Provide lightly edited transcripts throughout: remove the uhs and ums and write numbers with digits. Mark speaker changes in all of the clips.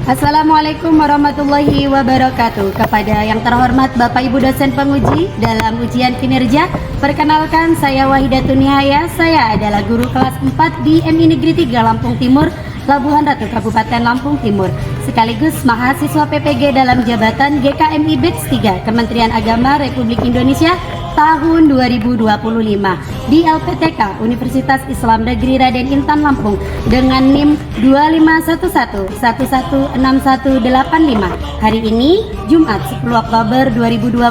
Speaker 1: Assalamualaikum warahmatullahi wabarakatuh. Kepada yang terhormat Bapak Ibu dosen penguji dalam ujian kinerja, perkenalkan saya Wahidatun Nihaya. Saya adalah guru kelas 4 di MI Negeri 3 Lampung Timur, Labuhan Ratu, Kabupaten Lampung Timur, sekaligus mahasiswa PPG dalam jabatan GKMI Batch 3 Kementerian Agama Republik Indonesia tahun 2025 di LPTK Universitas Islam Negeri Raden Intan Lampung dengan NIM 2511116185. Hari ini Jumat 10 Oktober 2025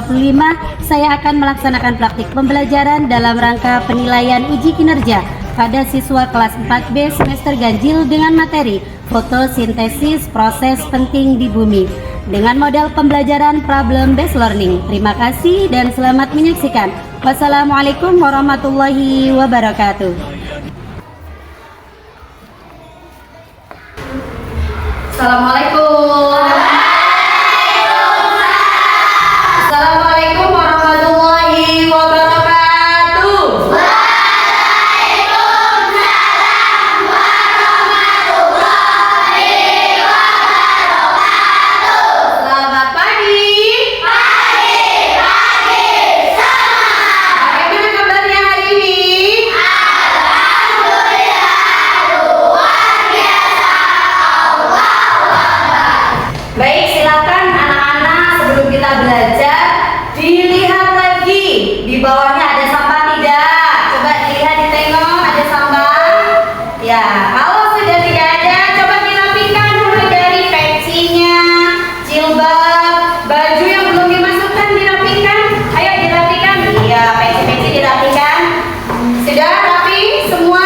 Speaker 1: saya akan melaksanakan praktik pembelajaran dalam rangka penilaian uji kinerja pada siswa kelas 4B semester ganjil dengan materi fotosintesis proses penting di bumi dengan model pembelajaran problem based learning. Terima kasih dan selamat menyaksikan. Wassalamualaikum warahmatullahi wabarakatuh. Assalamualaikum. Assalamualaikum warahmatullahi wabarakatuh. Selamat pagi. Bagaimana kabarnya hari ini? Baik, silakan anak-anak sebelum kita belajar dilihat lagi di bawahnya ada sampah tidak? Coba dilihat, ditengok ada sampah. Ya, kalau sudah tidak ada, coba dirapikan mulai dari pecinya, jilbab, baju yang belum dimasukkan dirapikan. Ayo dirapikan. Iya, peci-peci dirapikan. Sudah rapi semua?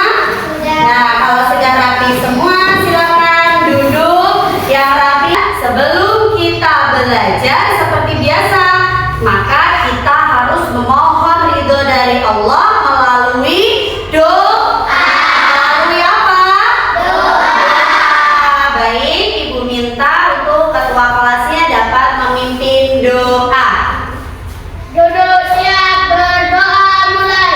Speaker 1: Nah, kalau sudah rapi semua, silakan duduk yang rapi. Sebelum kita belajar seperti biasa, maka kita harus memohon ridho dari Allah melalui doa. Melalui apa? Doa. Baik, Ibu minta untuk ketua kelasnya dapat memimpin doa.
Speaker 2: Duduk siap, berdoa mulai.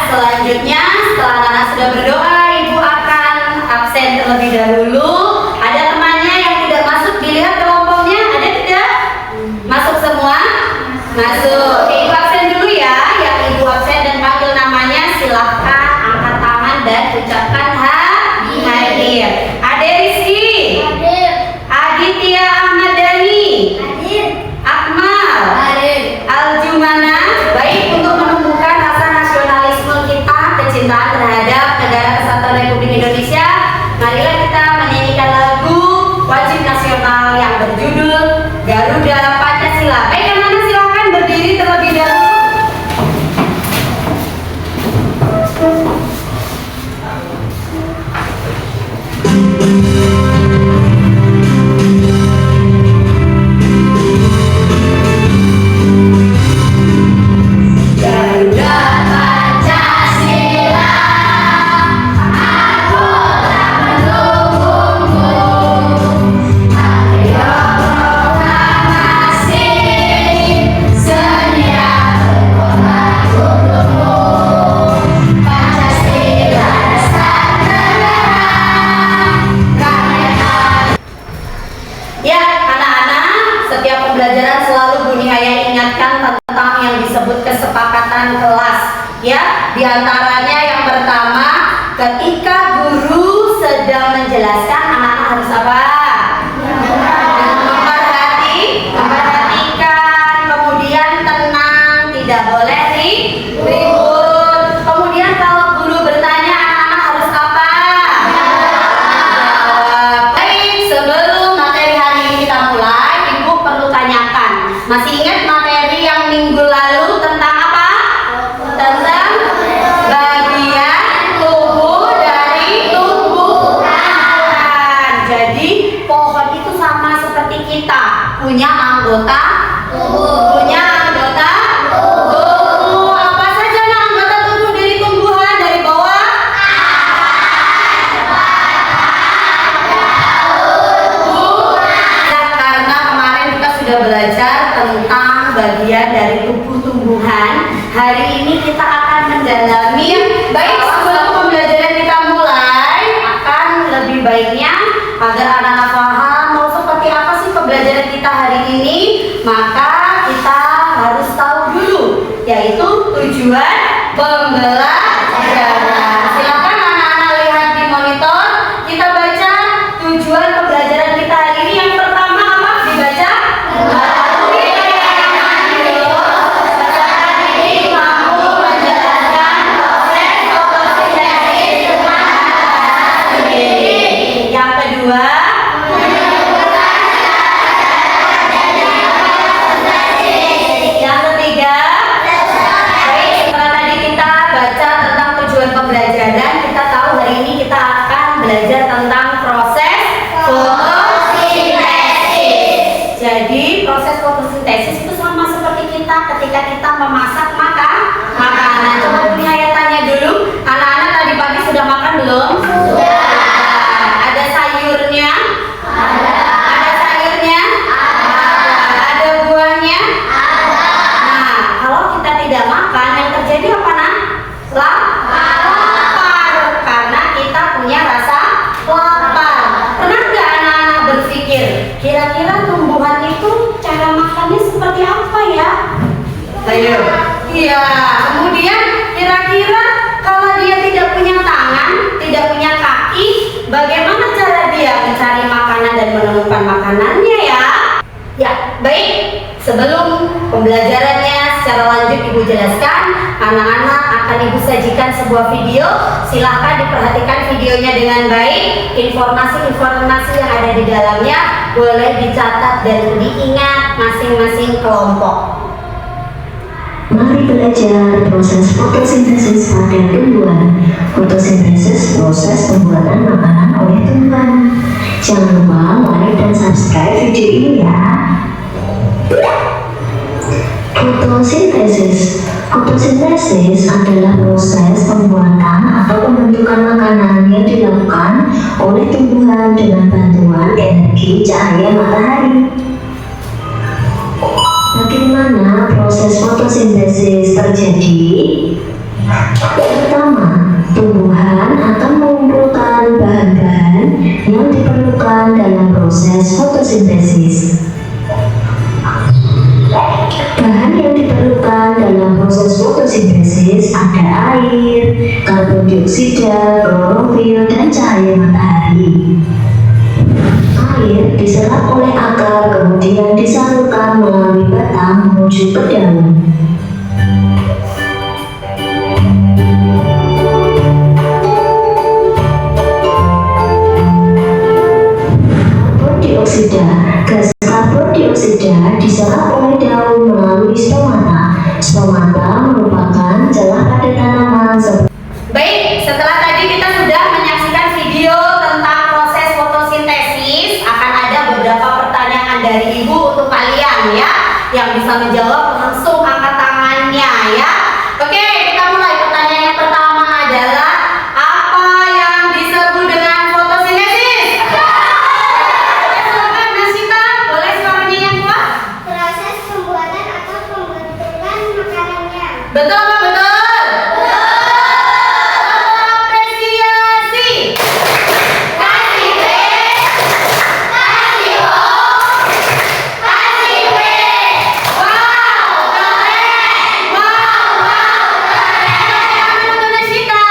Speaker 1: Selanjutnya, setelah anak sudah berdoa, Ibu akan absen terlebih dahulu. Ada temannya yang tidak masuk, dilihat kelompoknya, ada tidak? Masuk semua? Masuk. Oke, Ibu absen dulu ya. Yang Ibu absen dan panggil namanya, silahkan angkat tangan dan ucapkan hadir. Ade Rizky,
Speaker 2: Hadir.
Speaker 1: Aditya Ahmad Dhani,
Speaker 2: Hadir.
Speaker 1: Akmal,
Speaker 2: Hadir.
Speaker 1: Aljumana. Baik, untuk menumbuhkan rasa nasionalisme kita, kecintaan terhadap Negara Kesatuan Republik Indonesia, marilah kita menyanyikan lagu wajib nasional yang berjudul Garuda Pancasila. Baik, anak-anak silakan berdiri terlebih dahulu. Garuda Pancasila, aku tak mendukungmu. Ayo proklamasi, sedia berkorban untukmu. Pancasila dasar negara, rakyat. Ya, anak-anak, setiap pembelajaran selalu Bu Nihaya ingatkan tentang yang disebut kesepakatan kelas. Ya, diantaranya yang pertama, ketika guru sedang menjelaskan, anak-anak harus apa? Memperhatikan, kemudian tenang, tidak boleh ribut. Kemudian kalau guru bertanya, anak-anak harus apa? Jawab. Baik, sebelum materi hari ini kita mulai, Ibu perlu tanyakan, masih ingat materi yang minggu lalu tentang apa? Tentang bagian tubuh dari tumbuhan. Jadi pohon itu sama seperti kita, punya anggota tubuh. Punya anggota tubuh. Apa saja anggota tubuh dari tumbuhan dari bawah? Baik, sebelum pembelajaran kita mulai, akan lebih baiknya agar anak-anak paham mau seperti apa sih pembelajaran kita hari ini, maka kita harus tahu dulu, yaitu tujuan pembelajaran. Silakan anak-anak lihat di monitor, kita baca tujuan pembelajaran kita hari ini. Yang pertama apa? Dibaca. Yang kedua, yang ketiga, baik, setelah tadi kita baca tentang tujuan pembelajaran, kita tahu hari ini kita akan belajar tentang proses fotosintesis. Jadi proses fotosintesis itu sama seperti kita ketika kita memasak makanan. Coba punya ya tanya dulu, anak-anak tadi pagi sudah makan belum? Sudah. Ada sayurnya? Ada sayurnya? Ada buahnya? Nah, kalau kita tidak makan, yang terjadi apa nak? Lapar. Karena kita punya rasa lapar. Pernah nggak anak-anak berpikir, kira-kira tumbuhan itu cara makannya seperti apa ya? Ayo. Iya. Kemudian kira-kira kalau dia tidak punya tangan, tidak punya kaki, bagaimana cara dia mencari makanan dan menemukan makanannya ya? Ya, baik. Sebelum pembelajarannya secara lanjut Ibu jelaskan, anak-anak akan Ibu sajikan sebuah video. Silahkan diperhatikan videonya dengan baik. Informasi-informasi yang ada di dalamnya boleh dicatat dan diingat masing-masing kelompok.
Speaker 3: Mari belajar proses fotosintesis pada tumbuhan. Fotosintesis proses pembuatan makanan oleh tumbuhan. Jangan lupa like dan subscribe video ini ya. Fotosintesis. Fotosintesis adalah proses pembuatan atau pembentukan makanan yang dilakukan oleh tumbuhan dengan bantuan energi cahaya matahari. Bagaimana proses fotosintesis terjadi? Pertama, tumbuhan akan mengumpulkan bahan-bahan yang diperlukan dalam proses fotosintesis. Bahan yang diperlukan dalam proses fotosintesis ada air, karbon dioksida, klorofil, dan cahaya matahari. Air diserap oleh akar, kemudian disalurkan melalui batang menuju ke daun. Karbon dioksida. Gas karbon dioksida diserap oleh daun melalui stomata. Stomata merupakan celah pada tanaman.
Speaker 1: Baik, setelah tadi kita sudah menyaksikan video tentang proses fotosintesis, akan ada beberapa pertanyaan dari Ibu untuk kalian ya, yang bisa menjawab langsung angkat tangannya ya. Oke, kita mulai. Pertanyaan yang pertama adalah, apa yang disebut dengan fotosintesis? Silakan Nasita, boleh suaranya yang kuat?
Speaker 2: Proses pembuatan atau pembentukan makanannya.
Speaker 1: Betul apa betul? Apresiasi. Kasih B. Kasih O. Kasih B. Wow, keren. Wow, keren. Untuk Nasita.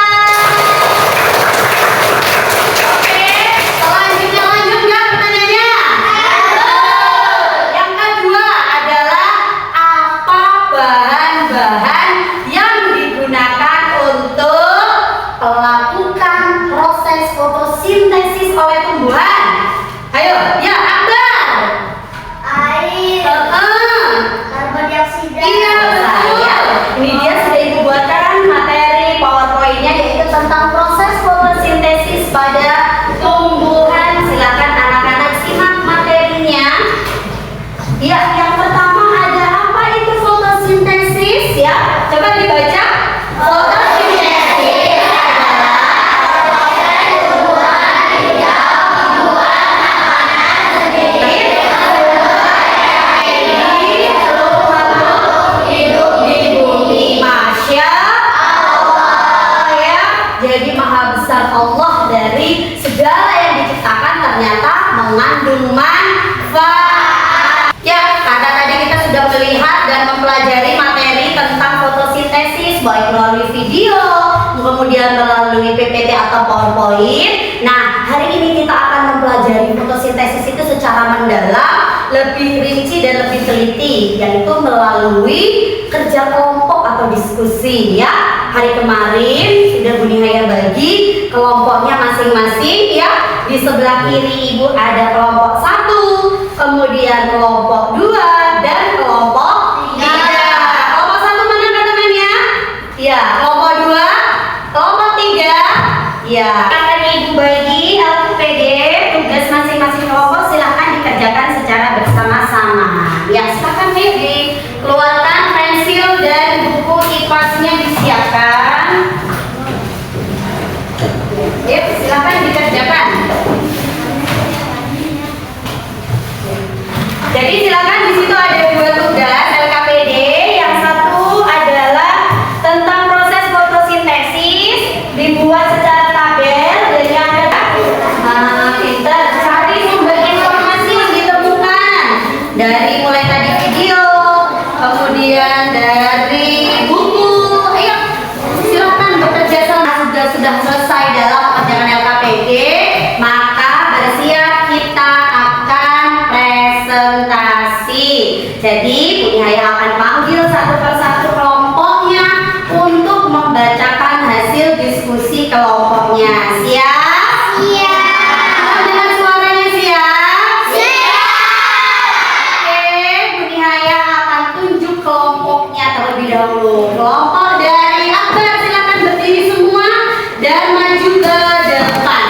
Speaker 1: Oke, selanjutnya lanjut nggak pertanyaannya? Yang kedua adalah, apa bahan-bahan yang digunakan untuk melakukan proses fotosintesis oleh tumbuhan? Ayo, ya Akbar.
Speaker 2: Air, karbon dioksida.
Speaker 1: Iya betul. Ini dia sudah Ibu buatkan materi PowerPoint-nya, yaitu tentang proses fotosintesis pada tumbuhan. Silakan anak-anak simak materinya. Ya, yang pertama ada apa itu fotosintesis ya? Coba dibaca. Fotosintesis adalah proses tumbuhan yang membuat makanan sendiri. Seluruh makhluk hidup di bumi. Masya Allah ya. besar Allah dari segala yang diciptakan ternyata mengandung manfaat. Ya, karena tadi kita sudah melihat dan mempelajari materi tentang fotosintesis baik melalui video, kemudian melalui PPT atau PowerPoint. Nah, hari ini kita akan mempelajari fotosintesis itu secara mendalam, lebih rinci dan lebih teliti, yaitu melalui kerja kelompok atau diskusi ya. Hari kemarin sudah Bu Nihaya bagi kelompoknya masing-masing ya. Di sebelah kiri Ibu ada kelompok 1, kemudian kelompok 2 dan kelompok 3. Kelompok 1 mana teman-temannya? Ya, kelompok 2, kelompok 3. Ya, akan Ibu bagi LPG tugas masing-masing kelompok, silahkan dikerjakan secara bersama-sama. Ya, silakan Febri keluarkan pensil dan buku IPAS-nya disiapkan. Yuk, silakan dikerjakan. Jadi silakan, di situ ada 2 tugas LKPD. Yang satu adalah tentang proses fotosintesis, dibuat secara tabel. Jadi ada pinter cari sumber informasi yang ditemukan dari mulai tadi video, kemudian dari buku. Ayo, silakan bekerja sama. Sudah selesai dalam pengerjaan LKPD, maka bersiap kita akan presentasi. Jadi Bu Nihaya akan panggil satu persatu kelompoknya untuk membacakan hasil diskusi kelompoknya. Siap? Siap. Dengan suaranya siap? Siap. Oke, Bu Nihaya akan tunjuk kelompoknya terlebih dahulu. Kelompok dari Akbar, silakan berdiri semua dan maju ke depan.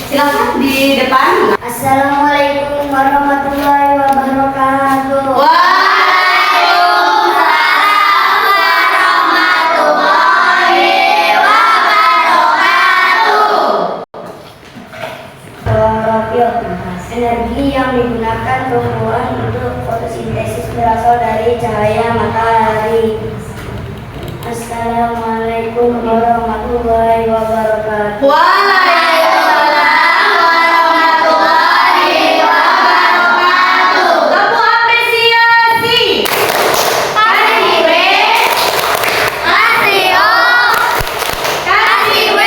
Speaker 1: Silakan di depan.
Speaker 2: Assalamualaikum warahmatullahi wabarakatuh.
Speaker 1: Waalaikumsalam warahmatullahi wabarakatuh.
Speaker 2: Energi yang digunakan tumbuhan untuk fotosintesis berasal dari cahaya matahari. Assalamualaikum warahmatullahi wabarakatuh.
Speaker 1: Waalaikumsalam warahmatullahi wabarakatuh. Tepuk apresiasi. Kasih W, kasih O, kasih W.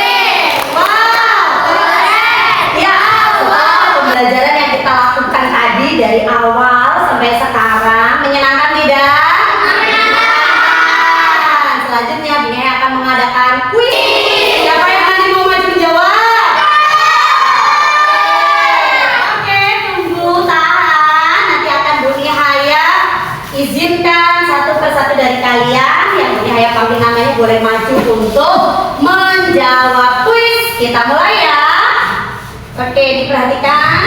Speaker 1: Wow, keren. Ya Allah, pembelajaran yang kita lakukan tadi dari awal sampai sekarang menyenangkan tidak? Selanjutnya Bu Nihaya akan mengadakan kuis. Siapa yang nanti mau maju menjawab? Oke, tunggu, tahan. Nanti akan Bu Nihaya izinkan satu persatu dari kalian yang Bu Nihaya panggil namanya boleh maju untuk menjawab kuis. Kita mulai ya. Oke, diperhatikan.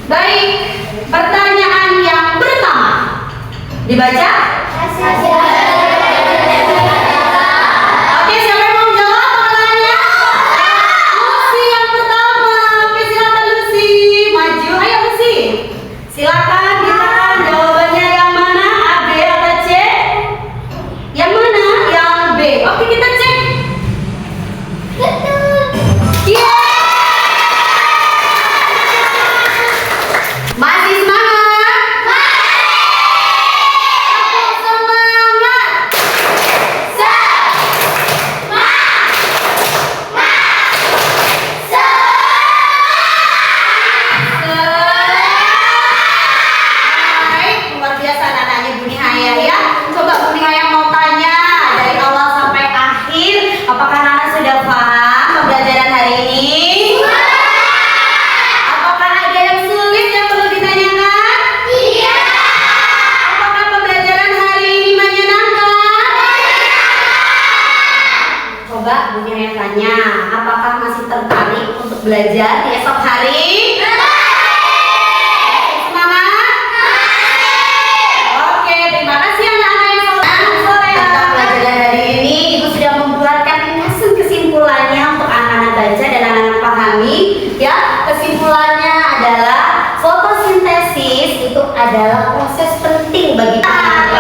Speaker 1: Baik, pertanyaan yang pertama dibaca. Oke, siapa yang mau jawab pertanyaannya? Lucy yang pertama. Oke, silakan Lucy, maju. Ayo Lucy, silakan ditekan jawabannya yang mana, A, B atau C? Yang mana? Yang B. Oke, kita cek. Yeay! Masih semangat? Tepuk semangat. Baik, luar biasa anak-anaknya Bu Nihaya ya. Coba Bu Nihaya mau tanya dari awal sampai akhir, apakah anak sudah paham pembelajaran hari ini? Apakah ada yang sulit yang perlu ditanyakan? Iya. Apakah pembelajaran hari ini menyenangkan? Coba Bu Nihaya tanya, apakah masih tertarik untuk belajar di esok hari? Semangat? Oke, terima kasih anak-anak yang soleh. Tentang pelajaran hari ini, Ibu sudah membuatkan kesimpulannya untuk anak-anak baca dan anak-anak pahami. Ya, kesimpulannya adalah fotosintesis itu adalah proses penting bagi kita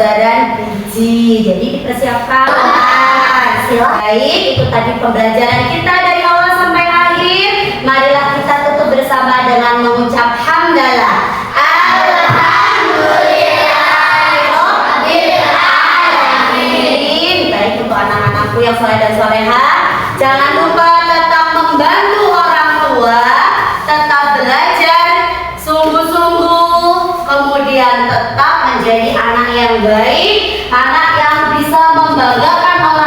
Speaker 1: ketebaran biji. Jadi dipersiapkan. Baik, itu tadi pembelajaran kita dari awal sampai akhir. Marilah kita tutup bersama dengan mengucap hamdalah. Alhamdulillahirobbilalamin. Baik, untuk anak-anakku yang soleh dan soleha, jangan lupa tetap membantu orang tua, tetap belajar sungguh-sungguh, kemudian tetap menjadi anak yang baik, anak yang bisa membanggakan orang